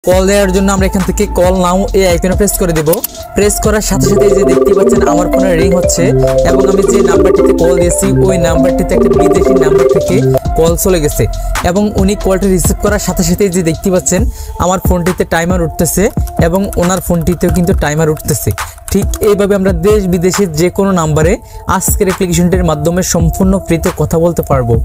Call দেওয়ার জন্য আমরা এখান থেকে কল নাও এই আইকনে প্রেস করে দেব। প্রেস করার সাথে সাথে এই যে দেখতে পাচ্ছেন আমার ফোনে রিং হচ্ছে এবং আমি যে নাম্বারটিতে কল দিয়েছি ওই নাম্বারটিতে একটা বিদেশি নাম্বার থেকে কল চলে গেছে এবং উনি কলটি রিসিভ করার সাথে সাথে যে দেখতে পাচ্ছেন আমার ফোনটিতে টাইমার উঠতেছে এবং ওনার ফোনটিতেও কিন্তু টাইমার উঠতেছে। ঠিক এইভাবে আমরা দেশ বিদেশের যে কোনো নাম্বারে আজকের অ্যাপ্লিকেশনটির মাধ্যমে সম্পূর্ণ ফ্রিতে কথা বলতে পারবো।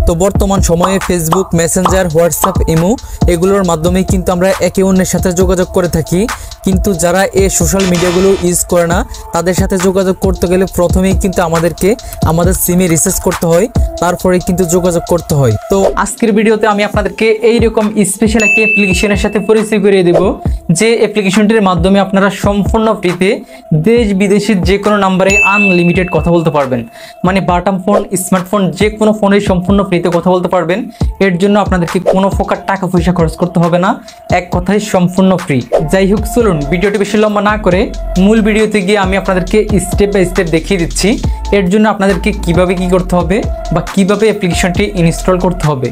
তো বর্তমান সময়ে ফেসবুক, মেসেঞ্জার, হোয়াটসঅ্যাপ, ইমো এগুলোর মাধ্যমে কিন্তু আমরা একে অন্যের সাথে যোগাযোগ করে থাকি, কিন্তু যারা এই সোশ্যাল মিডিয়াগুলো ইউজ করে না তাদের সাথে যোগাযোগ করতে গেলে প্রথমেই কিন্তু আমাদেরকে আমাদের সিমে রিচার্জ করতে হয়, তারপরে কিন্তু যোগাযোগ করতে হয়। তো আজকের ভিডিওতে আমি আপনাদেরকে এইরকম স্পেশাল একটি অ্যাপ্লিকেশনের সাথে পরিচয় করিয়ে দেব, যে অ্যাপ্লিকেশনটির মাধ্যমে আপনারা সম্পূর্ণ ফ্রিতে দেশ বিদেশের যে কোনো নাম্বারে আনলিমিটেড কথা বলতে পারবেন। মানে বাটন ফোন, স্মার্টফোন যে কোনো ফোনে সম্পূর্ণ ফ্রিতে কথা বলতে পারবেন। এর জন্য আপনাদেরকে কোনো প্রকার টাকা পয়সা খরচ করতে হবে না, এক কথায় সম্পূর্ণ ফ্রি। যাই হোক, চলুন ভিডিওটি বেশি লম্বা না করে মূল ভিডিওতে গিয়ে আমি আপনাদেরকে স্টেপ বাই স্টেপ দেখিয়ে দিচ্ছি এর জন্য আপনাদেরকে কিভাবে কি করতে হবে বা কিভাবে অ্যাপ্লিকেশনটি ইনস্টল করতে হবে।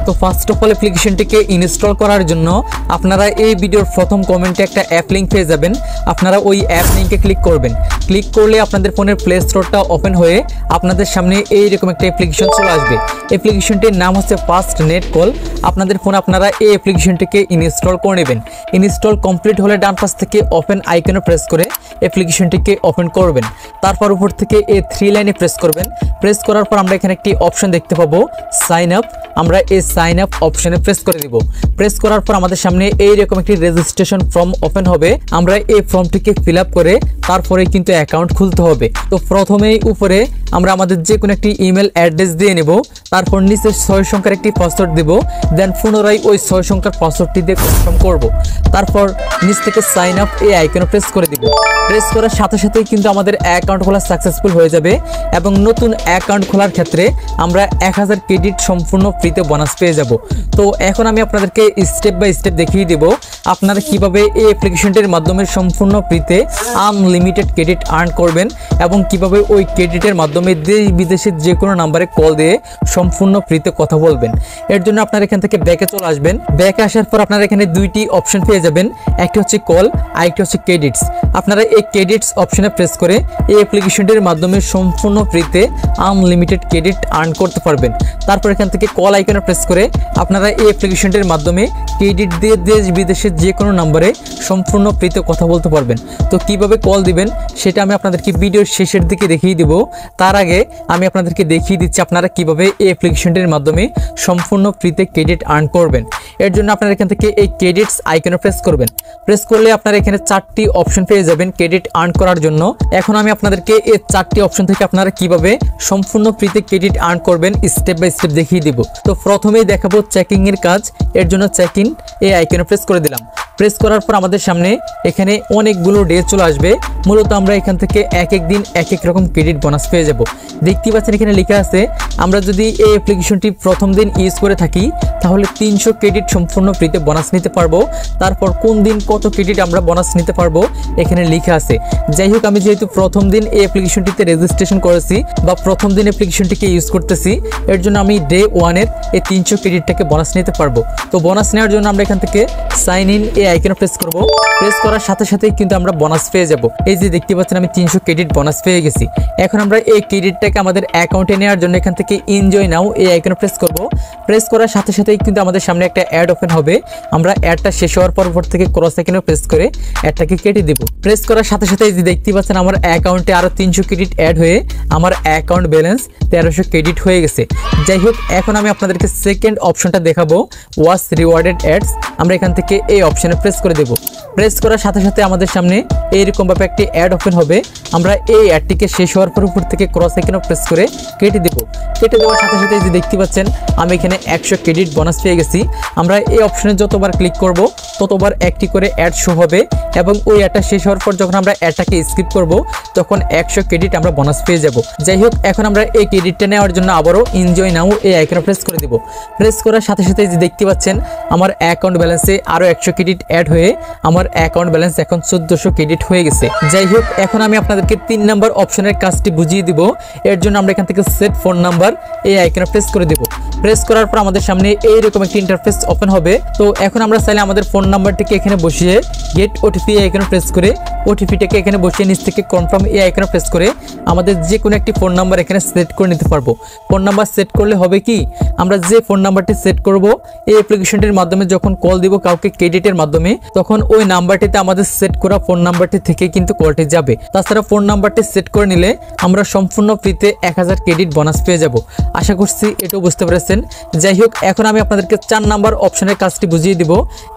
তো ফার্স্ট অফ অল অ্যাপ্লিকেশনটিকে ইনস্টল করার জন্য আপনারা এই ভিডিওর প্রথম কমেন্টে একটা অ্যাপ লিঙ্ক পেয়ে যাবেন, আপনারা ওই অ্যাপ লিঙ্কে ক্লিক করবেন। ক্লিক করলে আপনাদের ফোনের প্লে স্টোরটা ওপেন হয়ে আপনাদের সামনে এইরকম একটা অ্যাপ্লিকেশন চলে আসবে। অ্যাপ্লিকেশনটির নাম হচ্ছে ফাস্ট নেট কল। আপনাদের ফোনে আপনারা এই অ্যাপ্লিকেশনটিকে ইনস্টল করে নেবেন। ইনস্টল কমপ্লিট হলে ডান পাশ থেকে ওপেন আইকনে প্রেস করে অ্যাপ্লিকেশনটিকে ওপেন করবেন। তারপর উপর থেকে এই 3 লাইনে প্রেস করবেন। প্রেস করার পর আমরা এখানে একটি অপশন দেখতে পাবো সাইন আপ, আমরা এই সাইন আপ অপশনে প্রেস করে দিব। প্রেস করার পর আমাদের সামনে এইরকম একটি রেজিস্ট্রেশন ফর্ম ওপেন হবে, আমরা এই ফর্মটিকে ফিল আপ করে তারপরে কিন্তু অ্যাকাউন্ট খুলতে হবে। তো প্রথমেই উপরে আমরা আমাদের যে কোনো একটি ইমেল অ্যাড্রেস দিয়ে নেব, তারপর নিচে 6 সংখ্যার একটি পাসওয়ার্ড দেব, দেন পুনরায় ওই 6 সংখ্যার পাসওয়ার্ডটি দিয়ে কনফার্ম করব। তারপর নিচ থেকে সাইন আপ এই আইকনে প্রেস করে দিব। প্রেস করার সাথে সাথেই কিন্তু আমাদের অ্যাকাউন্ট খোলা সাকসেসফুল হয়ে যাবে এবং নতুন অ্যাকাউন্ট খোলার ক্ষেত্রে আমরা 1000 ক্রেডিট সম্পূর্ণ ফ্রিতে বোনাস পেয়ে যাব। তো এখন আমি আপনাদেরকে স্টেপ বাই স্টেপ দেখিয়ে দেব আপনারা কিভাবে এই অ্যাপ্লিকেশনটির মাধ্যমে সম্পূর্ণ ফ্রিতে আনলিমিটেড ক্রেডিট আর্ন করবেন এবং কিভাবে ওই ক্রেডিটের মাধ্যমে দেশ বিদেশের যে কোনো নাম্বারে কল দিয়ে সম্পূর্ণ ফ্রিতে কথা বলবেন। এর জন্য আপনারা এখান থেকে ব্যাকে চলে আসবেন। ব্যাকে আসার পর আপনারা এখানে দুইটি অপশন পেয়ে যাবেন, একটি হচ্ছে কল আর একটি হচ্ছে ক্রেডিটস। আপনারা এই ক্রেডিটস অপশনে প্রেস করে এই অ্যাপ্লিকেশনটির মাধ্যমে সম্পূর্ণ ফ্রিতে আনলিমিটেড ক্রেডিট আর্ন করতে পারবেন। তারপর এখান থেকে কল আইকনে প্রেস করে আপনারা এই অ্যাপ্লিকেশনটির মাধ্যমে ক্রেডিট দিয়ে দেশ বিদেশের যে কোনো নাম্বারে সম্পূর্ণ ফ্রিতে কথা বলতে পারবেন। তো কিভাবে কল দিবেন সেটা আমি আপনাদেরকে ভিডিওর শেষের দিকে দেখিয়ে দিব। তার আগে আমি আপনাদেরকে দেখিয়ে দিচ্ছি আপনারা কিভাবে এই অ্যাপ্লিকেশনটির মাধ্যমে সম্পূর্ণ ফ্রিতে ক্রেডিট আর্ন করবেন। এর জন্য আপনারা এখান থেকে এই ক্রেডিটস আইকনে প্রেস করবেন। প্রেস করলে আপনারা এখানে 4টি অপশন পেয়ে যাবেন ক্রেডিট আর্ন করার জন্য। এখন আমি আপনাদেরকে এই 4টি অপশন থেকে আপনারা কিভাবে সম্পূর্ণ ফ্রিতে ক্রেডিট আর্ন করবেন স্টেপ বাই স্টেপ দেখিয়ে দিব। তো প্রথমেই দেখাবো চেকিং এর কাজ। এর জন্য চেক ইন এই আইকনে প্রেস করে দিলাম। প্রেস করার পর আমাদের সামনে এখানে অনেকগুলো ডে চলে আসবে। মূলত আমরা এখান থেকে এক এক দিন এক এক রকম ক্রেডিট বোনাস পেয়ে যাব। দেখতে পাচ্ছেন এখানে লেখা আছে আমরা যদি এই অ্যাপ্লিকেশনটি প্রথম দিন ইউজ করে থাকি তাহলে 300 ক্রেডিট সম্পূর্ণ ফ্রিতে বোনাস নিতে পারবো। তারপর কোন দিন কত ক্রেডিট আমরা বোনাস নিতে পারবো এখানে লেখা আছে। যাই হোক, আমি যেহেতু প্রথম দিন এই অ্যাপ্লিকেশনটিতে রেজিস্ট্রেশন করেছি বা প্রথম দিন অ্যাপ্লিকেশনটিকে ইউজ করতেছি, এর জন্য আমি ডে 1 এর এই 300 ক্রেডিটটাকে বোনাস নিতে পারবো। তো বোনাস নেওয়ার জন্য আমরা এখান থেকে সাইন ইন এই আইকনে প্রেস করব। প্রেস করার সাথে সাথেই কিন্তু আমরা বোনাস পেয়ে যাব। এই যে দেখতে পাচ্ছেন আমি 300 ক্রেডিট বোনাস পেয়ে গেছি। এখন আমরা এই ক্রেডিটটাকে আমাদের অ্যাকাউন্টে নেওয়ার জন্য এখান থেকে এনজয় নাও এই আইকনে প্রেস করব। প্রেস করার সাথে সাথেই কিন্তু আমাদের সামনে একটা অ্যাড ওপেন হবে। আমরা অ্যাডটা শেষ হওয়ার পর থেকে ক্রস আইকনে প্রেস করে অ্যাডটাকে কেটে দেব। প্রেস করার সাথে সাথে এই যে দেখতে পাচ্ছেন আমার অ্যাকাউন্টে আরো 300 ক্রেডিট অ্যাড হয়ে আমার অ্যাকাউন্ট ব্যালেন্স 1300 ক্রেডিট হয়ে গেছে। যাই হোক, এখন আমি আপনাদেরকে সেকেন্ড অপশনটা দেখাবো, ওয়াচ রিওয়ার্ডেড অ্যাডস। আমরা এখান থেকে এই অপশনে প্রেস করে দেব। প্রেস করার সাথে সাথে আমাদের সামনে এইরকম ভাবে একটি অ্যাড ওপেন হবে। আমরা এই অ্যাডটিকে শেষ হওয়ার পর উপর থেকে ক্রস আইকনে প্রেস করে কেটে দেব। কেটে দেওয়ার সাথে সাথে যে দেখতে পাচ্ছেন আমি এখানে 100 ক্রেডিট বোনাস পেয়ে গেছি। আমরা এই অপশনে যতবার ক্লিক করব ততবার একটি করে অ্যাড শো হবে এবং ওই অ্যাডটা শেষ হওয়ার পর যখন আমরা অ্যাডটাকে স্কিপ করব তখন 100 ক্রেডিট আমরা বোনাস পেয়ে যাব। যাই হোক, এখন আমরা এই ক্রেডিটটা নেওয়ার জন্য আবারও এনজয় নাও এই আইকনে প্রেস করে দেব। প্রেস করার সাথে সাথে যে দেখতে পাচ্ছেন আমার অ্যাকাউন্ট ব্যালেন্সে আরও 100 ক্রেডিট অ্যাড হয়ে আমার অ্যাকাউন্ট ব্যালেন্স এখন 1400 ক্রেডিট হয়ে গেছে। যাই হোক, এখন আমি আপনাদেরকে 3 নাম্বার অপশনের কাজটি বুঝিয়ে দিব। এর জন্য আমরা এখান থেকে সেট ফোন নাম্বার এই আইকনে প্রেস করে দেব। প্রেস করার পর আমাদের সামনে এইরকম একটি ইন্টারফেস ওপেন হবে। তো এখন আমরা চাইলে আমাদের ফোন নাম্বারটিকে এখানে বসিয়ে গেট ওটিপি আইকনে প্রেস করে ওটিপিটাকে এখানে বসিয়ে নিচ থেকে কনফার্ম এই আইকনে প্রেস করে আমাদের যে কোনো একটি ফোন নাম্বার এখানে সেট করে নিতে পারবো। ফোন নাম্বার সেট করলে হবে কি, আমরা যে ফোন নাম্বারটি সেট করব এই অ্যাপ্লিকেশনটির মাধ্যমে যখন কল দিব কাউকে ক্রেডিটের মাধ্যমে, তখন ওই নাম্বারটিতে আমাদের সেট করা ফোন নাম্বারটি থেকে কিন্তু কলটি যাবে। তাছাড়া ফোন নাম্বারটি সেট করে নিলে আমরা সম্পূর্ণ ফ্রিতে 1000 ক্রেডিট বোনাস পেয়ে যাব। আশা করছি এটাও বুঝতে পেরেছেন। যাই হোক, এখন আমি আপনাদেরকে 4 নাম্বার অপশনের কাজটি বুঝিয়ে দিব।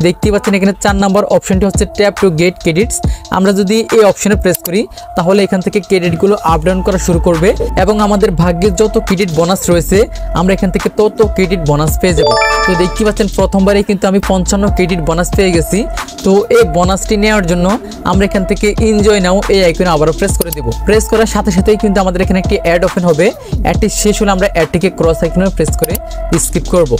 দেখতেই পাচ্ছেন এখানে 4 নাম্বার অপশনটি হচ্ছে ট্যাপ টু গেট ক্রেডিটস। আমরা যদি এই অপশনে প্রেস করি তাহলে এখান থেকে ক্রেডিটগুলো আপ ডাউন করা শুরু করবে এবং আমাদের ভাগ্যে যত ক্রেডিট বোনাস রয়েছে আমরা এখান থেকে তত ক্রেডিট বোনাস পেয়ে যাব। তো দেখতে পাচ্ছেন প্রথমবারে কিন্তু আমি 55 ক্রেডিট বোনাস পেয়ে গেছি। তো এই বোনাসটি নেওয়ার জন্য আমরা এখান থেকে এনজয় নাও এই আইকনে আবারও প্রেস করে দেব। প্রেস করার সাথে সাথেই কিন্তু আমাদের এখানে একটি অ্যাড ওপেন হবে। অ্যাডটি শেষ হলে আমরা অ্যাডটিকে ক্রস আইকনে প্রেস করে স্কিপ করব।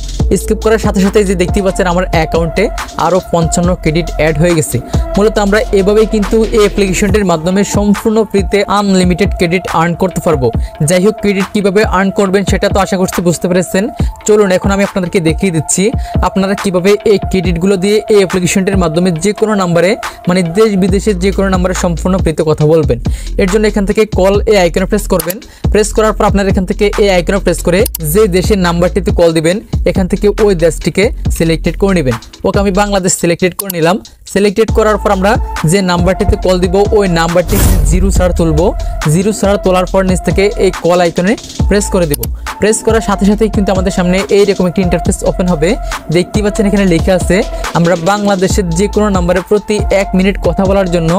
স্কিপ করার সাথে সাথে যে দেখতে পাচ্ছেন আমার অ্যাকাউন্টে আরও 55 ক্রেডিট অ্যাড হয়ে গেছে। মূলত আমরা এভাবেই কিন্তু এই অ্যাপ্লিকেশনটির মাধ্যমে সম্পূর্ণ ফ্রিতে আনলিমিটেড ক্রেডিট আর্ন করতে পারবো। যাই হোক, ক্রেডিট কিভাবে আর্ন করবেন সেটা তো আশা করছি বুঝতে পেরেছেন। চলুন এখন আমি আপনাদেরকে দেখিয়ে দিচ্ছি আপনারা কিভাবে এই ক্রেডিটগুলো দিয়ে এই অ্যাপ্লিকেশনটির মাধ্যমে যে কোনো নাম্বারে, মানে দেশ বিদেশের যে কোনো নাম্বারে সম্পূর্ণ ফ্রিতে কথা বলবেন। এর জন্য এখান থেকে কল এই আইকনে প্রেস করবেন। প্রেস করার পর আপনারা এখান থেকে এই আইকনে প্রেস করে যে দেশের নাম্বারটিতে কল দিবেন এখান থেকে ওই দেশটিকে সিলেক্টেড করে নেবেন। ওকে, আমি বাংলাদেশ সিলেক্টেড করে নিলাম। সিলেক্টেড করার পর আমরা যে নাম্বারটিতে কল দিব ওই নাম্বারটি 0 ছাড়া তুলবো। 0 ছাড়া তোলার পর নিচ থেকে এই কল আইকনে প্রেস করে দিব। প্রেস করার সাথে সাথেই কিন্তু আমাদের সামনে এইরকম একটি ইন্টারফেস ওপেন হবে। দেখতেই পাচ্ছেন এখানে লেখা আছে আমরা বাংলাদেশের যে কোনো নাম্বারে প্রতি 1 মিনিট কথা বলার জন্য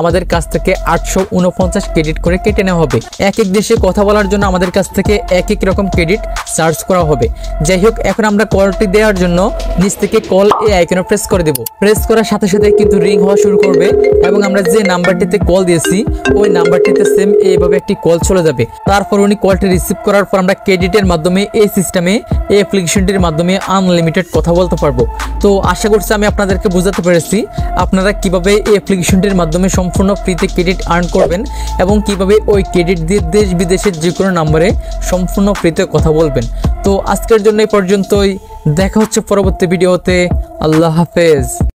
আমাদের কাছ থেকে 849 ক্রেডিট করে কেটে নেওয়া হবে। এক এক দেশে কথা বলার জন্য আমাদের কাছ থেকে এক এক রকম ক্রেডিট চার্জ করা হবে। যাই হোক, এখন আমরা কলটি দেওয়ার জন্য নিচ থেকে কল এই আইকনে প্রেস করে দেব। প্রেস করার সাথে সাথে কিন্তু রিং হওয়া শুরু করবে এবং আমরা যে নাম্বারটিতে কল দিয়েছি ওই নাম্বারটিতে সেম এইভাবে একটি কল চলে যাবে। তারপর উনি কলটি রিসিভ করার পর আমরা ক্রেডিটের মাধ্যমে এই সিস্টেমে এই অ্যাপ্লিকেশনটির মাধ্যমে আনলিমিটেড কথা বলতে পারবো। তো আশা করছি আমি আপনাদেরকে বোঝাতে পেরেছি আপনারা কিভাবে এই অ্যাপ্লিকেশনটির মাধ্যমে সম্পূর্ণ ফ্রিতে ক্রেডিট আর্ন করবেন এবং কিভাবে ওই ক্রেডিট দিয়ে দেশ বিদেশের যে কোনো নাম্বারে সম্পূর্ণ ফ্রিতে কথা বলবেন। তো আজকের জন্য এই পর্যন্তই, দেখা হচ্ছে পরবর্তী ভিডিওতে। আল্লাহ হাফেজ।